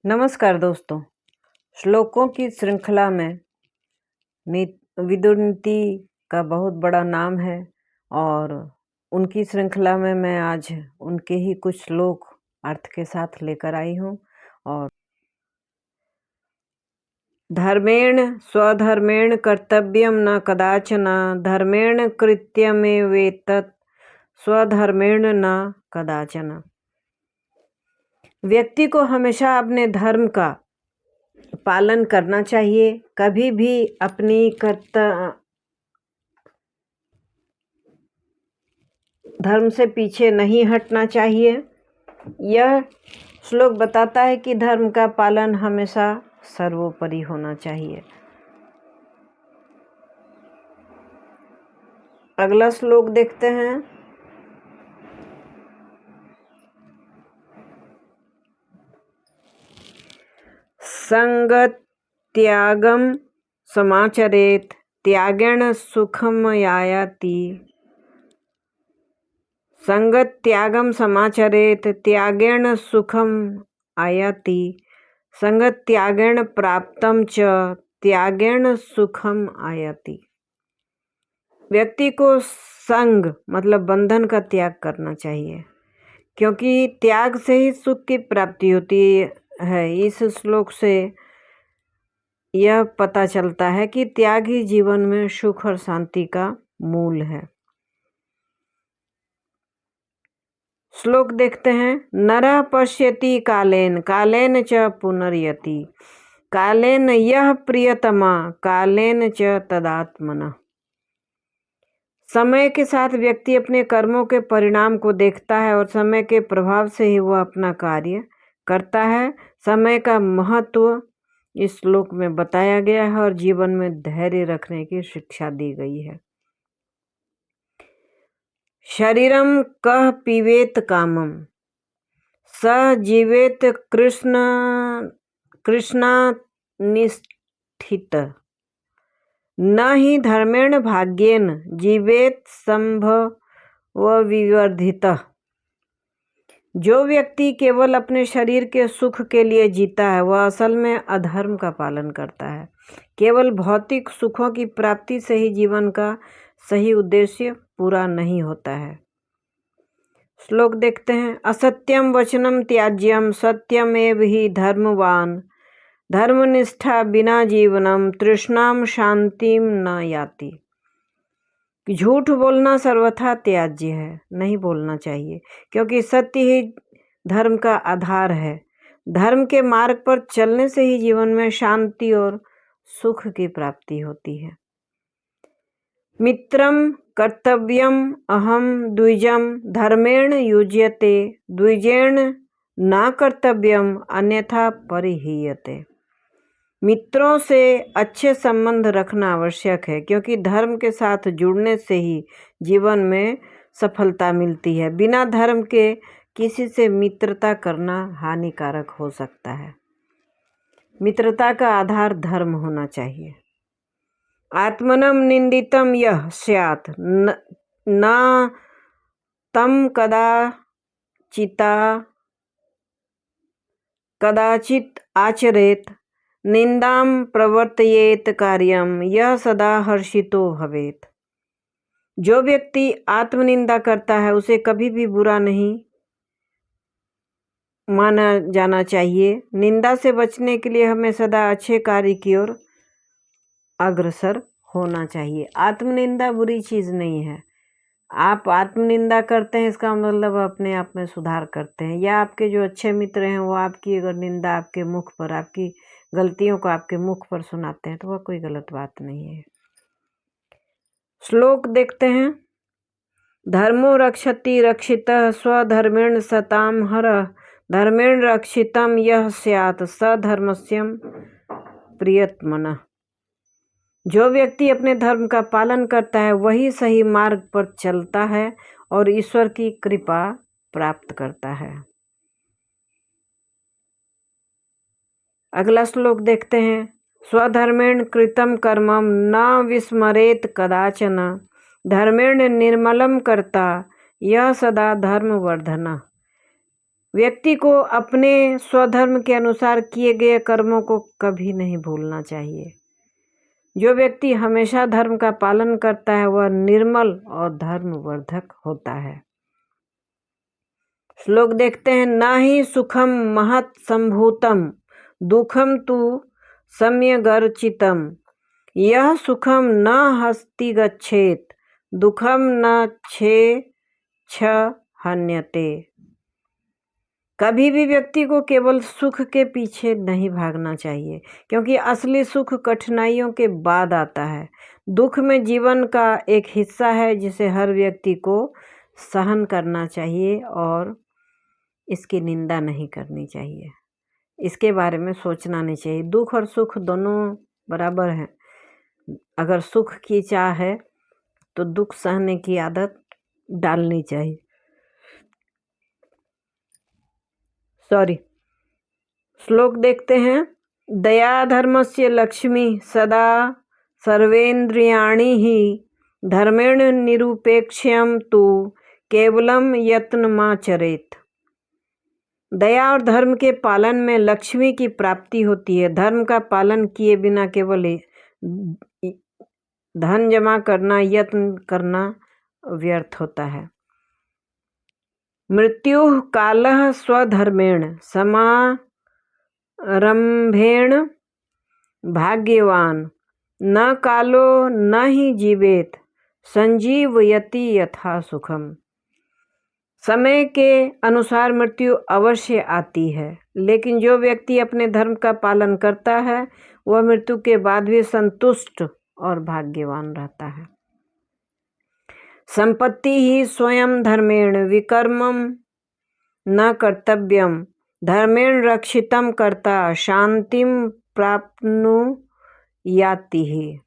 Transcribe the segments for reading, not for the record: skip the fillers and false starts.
नमस्कार दोस्तों। श्लोकों की श्रृंखला में विदुर नीति का बहुत बड़ा नाम है और उनकी श्रृंखला में मैं आज उनके ही कुछ श्लोक अर्थ के साथ लेकर आई हूँ। और धर्मेण स्वधर्मेण कर्तव्यम न कदाचन, धर्मेण कृत्यमेवेतत् स्वधर्मेण न कदाचन। व्यक्ति को हमेशा अपने धर्म का पालन करना चाहिए, कभी भी अपनी धर्म से पीछे नहीं हटना चाहिए। यह श्लोक बताता है कि धर्म का पालन हमेशा सर्वोपरि होना चाहिए। अगला श्लोक देखते हैं। संगत्यागम समाचरेत त्यागेण सुखमयाति। संगत्यागम समाचरेत त्यागेण सुखम आयाति। संगत्यागेण प्राप्तम च त्यागेण सुखम आयाति। व्यक्ति को संग मतलब बंधन का त्याग करना चाहिए, क्योंकि त्याग से ही सुख की प्राप्ति होती है। इस श्लोक से यह पता चलता है कि त्याग ही जीवन में सुख और शांति का मूल है। श्लोक देखते हैं। नरः पश्यति कालेन कालेन च पुनर्यति, कालेन यः प्रियतमा कालेन च तदात्मनः। समय के साथ व्यक्ति अपने कर्मों के परिणाम को देखता है और समय के प्रभाव से ही वह अपना कार्य करता है। समय का महत्व इस श्लोक में बताया गया है और जीवन में धैर्य रखने की शिक्षा दी गई है। शरीरम कः पीवेत कामम स जीवेत कृष्णानिष्ठित, न ही धर्मेण भाग्येन जीवेत संभव विवर्धितः। जो व्यक्ति केवल अपने शरीर के सुख के लिए जीता है वह असल में अधर्म का पालन करता है। केवल भौतिक सुखों की प्राप्ति से ही जीवन का सही उद्देश्य पूरा नहीं होता है। श्लोक देखते हैं। असत्यम वचनम त्याज्यम सत्यमेव ही धर्मवान, धर्मनिष्ठा बिना जीवनम तृष्णाम शांतिम न याति। झूठ बोलना सर्वथा त्याज्य है, नहीं बोलना चाहिए, क्योंकि सत्य ही धर्म का आधार है। धर्म के मार्ग पर चलने से ही जीवन में शांति और सुख की प्राप्ति होती है। मित्रम कर्तव्यम अहम द्विजम धर्मेण युज्यते, द्विजेण न कर्तव्यम अन्यथा परिहीयते। मित्रों से अच्छे संबंध रखना आवश्यक है, क्योंकि धर्म के साथ जुड़ने से ही जीवन में सफलता मिलती है। बिना धर्म के किसी से मित्रता करना हानिकारक हो सकता है। मित्रता का आधार धर्म होना चाहिए। आत्मनम निंदितम यह स्यात् न तम कदाचित आचरेत, निंदाम प्रवर्तयेत कार्यम यह सदा हर्षितो भवेत। जो व्यक्ति आत्मनिंदा करता है उसे कभी भी बुरा नहीं माना जाना चाहिए। निंदा से बचने के लिए हमें सदा अच्छे कार्य की ओर अग्रसर होना चाहिए। आत्मनिंदा बुरी चीज़ नहीं है। आप आत्मनिंदा करते हैं इसका मतलब अपने आप में सुधार करते हैं, या आपके जो अच्छे मित्र हैं वो आपकी अगर निंदा आपके मुख पर, आपकी गलतियों को आपके मुख पर सुनाते हैं तो वह कोई गलत बात नहीं है। श्लोक देखते हैं। धर्मो रक्षति रक्षितः स्वधर्मेण सताम हरः, धर्मेण रक्षितम यः स्यात् सधर्मस्य प्रियतमनः। जो व्यक्ति अपने धर्म का पालन करता है वही सही मार्ग पर चलता है और ईश्वर की कृपा प्राप्त करता है। अगला श्लोक देखते हैं। स्वधर्मेण कृतं कर्मम न विस्मरेत कदाचन, धर्मेण निर्मलम कर्ता यह सदा धर्मवर्धनः। व्यक्ति को अपने स्वधर्म के अनुसार किए गए कर्मों को कभी नहीं भूलना चाहिए। जो व्यक्ति हमेशा धर्म का पालन करता है वह निर्मल और धर्मवर्धक होता है। श्लोक देखते हैं। न ही सुखम महत् संभूतम दुखम तु सम्यगर्चितम यह सुखम न हस्ति गच्छेत दुखम न छ हन्यते। कभी भी व्यक्ति को केवल सुख के पीछे नहीं भागना चाहिए, क्योंकि असली सुख कठिनाइयों के बाद आता है। दुख में जीवन का एक हिस्सा है जिसे हर व्यक्ति को सहन करना चाहिए और इसकी निंदा नहीं करनी चाहिए। इसके बारे में सोचना नहीं चाहिए। दुख और सुख दोनों बराबर हैं। अगर सुख की चाह है तो दुख सहने की आदत डालनी चाहिए। श्लोक देखते हैं। दया धर्मस्य लक्ष्मी सदा सर्वेन्द्रियाणि ही धर्मेण निरुपेक्ष्यम तु केवलम यत्नमाचरेत। दया और धर्म के पालन में लक्ष्मी की प्राप्ति होती है। धर्म का पालन किए बिना केवल धन जमा करना, यत्न करना व्यर्थ होता है। मृत्यु कालः स्वधर्मेण समारंभेण भाग्यवान न कालो न ही जीवेत संजीवयति यथा सुखम। समय के अनुसार मृत्यु अवश्य आती है, लेकिन जो व्यक्ति अपने धर्म का पालन करता है वह मृत्यु के बाद भी संतुष्ट और भाग्यवान रहता है। संपत्ति ही स्वयं धर्मेण विकर्मम न कर्तव्यम धर्मेण रक्षितम कर्ता शांतिम प्राप्नुयाति ही।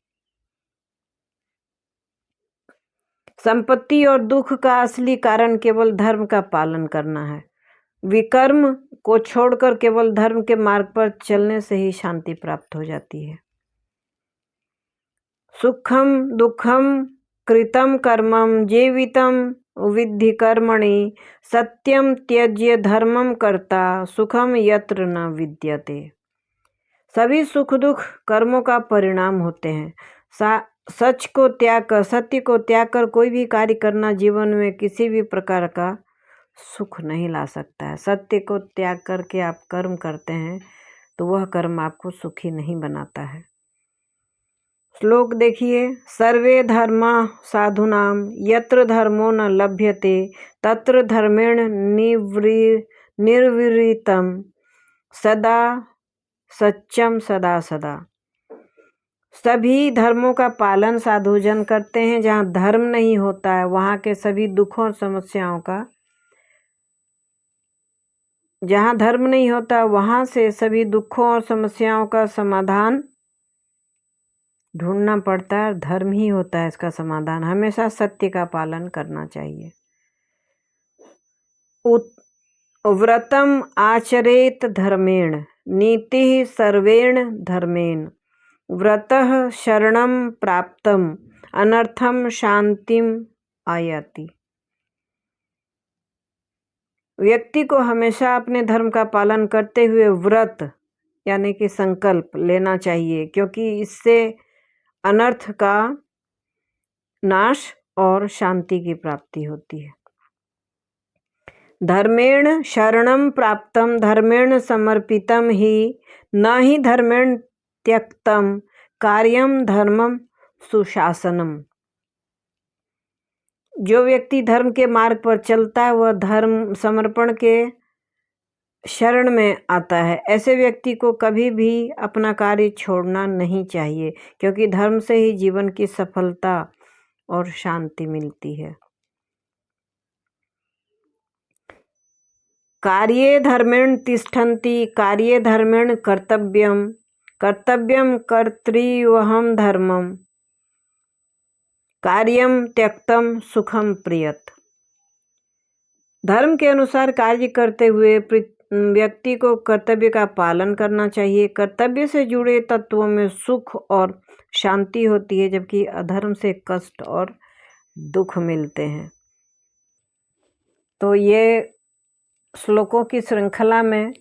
संपत्ति और दुख का असली कारण केवल धर्म का पालन करना है। विकर्म को छोड़कर केवल धर्म के मार्ग पर चलने से ही शांति प्राप्त हो जाती है। सुखम दुखम कृतम कर्मम जीवितम विद्धि कर्मणि सत्यम त्यज्य धर्मम कर्ता सुखम यत्र न विद्यते। सभी सुख दुख कर्मों का परिणाम होते हैं। सच को त्याग कर, सत्य को त्याग कर कोई भी कार्य करना जीवन में किसी भी प्रकार का सुख नहीं ला सकता है। सत्य को त्याग करके आप कर्म करते हैं तो वह कर्म आपको सुखी नहीं बनाता है। श्लोक देखिए। सर्वे धर्मा साधूनाम यत्र धर्मो न लभ्यते तत्र धर्मेण निर्वृतम सदा सच्चम सदा सदा। सभी धर्मों का पालन साधुजन करते हैं। जहाँ धर्म नहीं होता है वहाँ के सभी दुखों और समस्याओं का, जहाँ धर्म नहीं होता वहाँ से सभी दुखों और समस्याओं का समाधान ढूंढना पड़ता है। धर्म ही होता है इसका समाधान। हमेशा सत्य का पालन करना चाहिए। व्रतम आचरेत धर्मेण नीति सर्वेण धर्मेण व्रतः शरणं प्राप्तम अनर्थम शांतिम आयाति। व्यक्ति को हमेशा अपने धर्म का पालन करते हुए व्रत यानी कि संकल्प लेना चाहिए, क्योंकि इससे अनर्थ का नाश और शांति की प्राप्ति होती है। धर्मेण शरणं प्राप्तम धर्मेण समर्पितम ही न ही धर्मेण त्यक्तम कार्यम धर्मम सुशासनम। जो व्यक्ति धर्म के मार्ग पर चलता है वह धर्म समर्पण के शरण में आता है। ऐसे व्यक्ति को कभी भी अपना कार्य छोड़ना नहीं चाहिए, क्योंकि धर्म से ही जीवन की सफलता और शांति मिलती है। कार्ये धर्मेण तिष्ठन्ति कार्ये धर्मेण कर्तव्यम कर्तव्यम कर्तृवहम धर्मम कार्यम त्यक्तम सुखम प्रियत। धर्म के अनुसार कार्य करते हुए व्यक्ति को कर्तव्य का पालन करना चाहिए। कर्तव्य से जुड़े तत्वों में सुख और शांति होती है, जबकि अधर्म से कष्ट और दुख मिलते हैं। तो ये श्लोकों की श्रृंखला में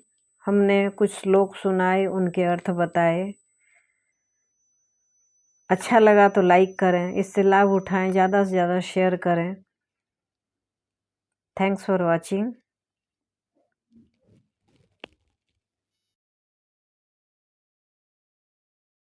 हमने कुछ श्लोक सुनाए, उनके अर्थ बताए। अच्छा लगा तो लाइक करें, इससे लाभ उठाएं, ज़्यादा से ज़्यादा शेयर करें। Thanks for watching.